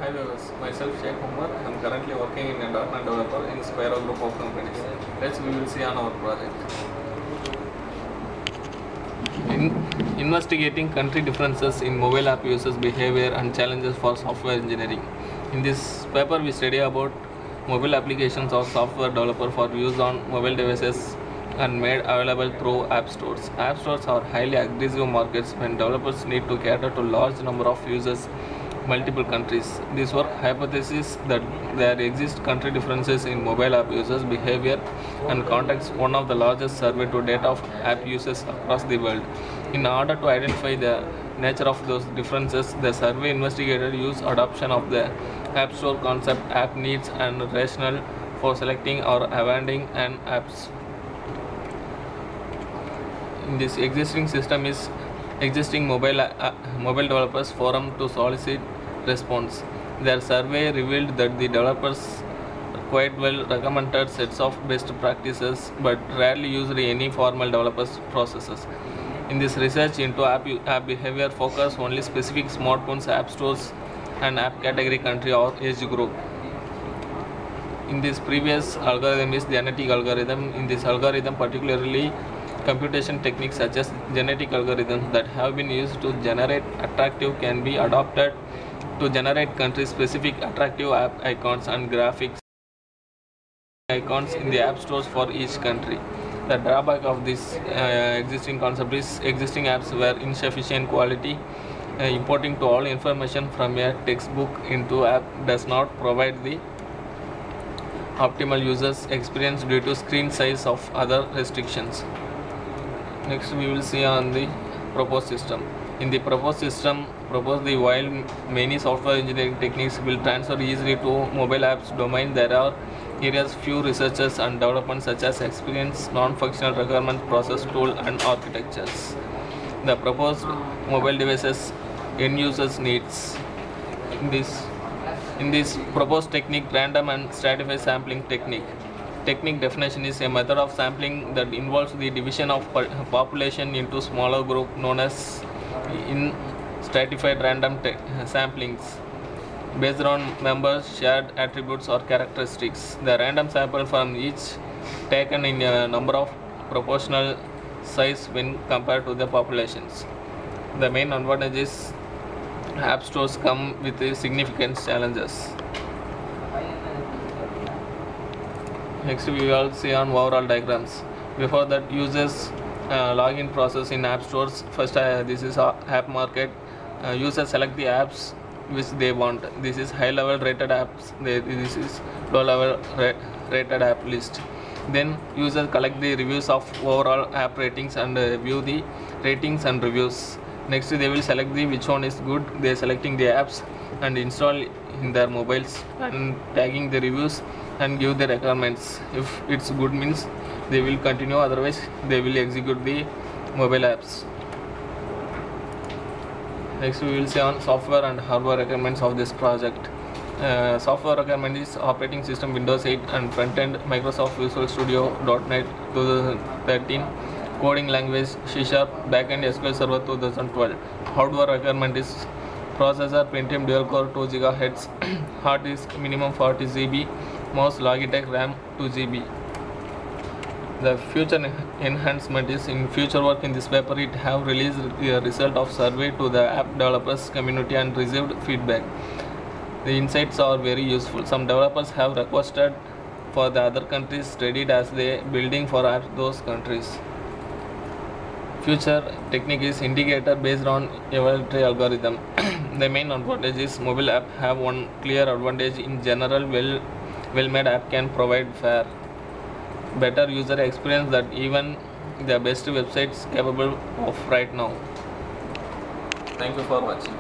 Hi viewers, myself Sheikh Umar. I am currently working in a .NET developer in Spiro Group of companies. Let's we will see on our project. Investigating country differences in mobile app users' behavior and challenges for software engineering. In this paper, we study about mobile applications of software developer for use on mobile devices and made available through app stores. App stores are highly aggressive markets when developers need to cater to large number of users multiple countries. This work hypothesis that there exist country differences in mobile app users' behavior and conducts one of the largest survey to date of app users across the world. In order to identify the nature of those differences, the survey investigator used adoption of the App Store concept, app needs, and rationale for selecting or abandoning an apps. In this existing system is existing mobile developers forum to solicit response. Their survey revealed that the developers quite well recommended sets of best practices but rarely used any formal developers processes. In this research into app behavior focus only specific smartphones, app stores, and app category, country or age group. In this previous algorithm is genetic algorithm. In this algorithm particularly computation techniques such as genetic algorithms that have been used to generate attractive can be adopted to generate country specific attractive app icons and graphics icons in the app stores for each country. The drawback of this existing concept is existing apps were insufficient quality. Importing to all information from a textbook into app does not provide the optimal users experience due to screen size of other restrictions. Next we will see on the proposed system. In the proposed system, while many software engineering techniques will transfer easily to mobile apps domain, there are areas few researchers and development such as experience, non-functional requirements, process tool and architectures. The proposed mobile devices end users needs. In this proposed technique, random and stratified sampling technique. Technique definition is a method of sampling that involves the division of population into smaller group known as in stratified random samplings based on members' shared attributes or characteristics. The random sample from each taken in a number of proportional size when compared to the populations. The main advantage is app stores come with significant challenges. Next we will see on overall diagrams. Before that, users login process in app stores. First this is app market. Users select the apps which they want. This is high level rated apps. This is low level rated app list. Then users collect the reviews of overall app ratings and view the ratings and reviews. Next they will select the which one is good. They are selecting the apps and install in their mobiles and tagging the reviews and give the requirements. If it's good means they will continue, otherwise they will execute the mobile apps. Next we will see on software and hardware requirements of this project. Software requirement is operating system Windows 8 and front end Microsoft Visual Studio .NET 2013, coding language C#, backend SQL Server 2012. Hardware requirement is processor Pentium dual core 2 GHz, hard disk minimum 40 GB, mouse Logitech RAM 2 GB. The future enhancement is in future work in this paper. It have released the result of survey to the app developers community and received feedback. The insights are very useful. Some developers have requested for the other countries studied as they building for apps those countries. Future technique is indicator based on evaluatory algorithm. The main advantage is mobile app have one clear advantage. In general, well-made app can provide better user experience that even the best websites capable of right now. Thank you for watching.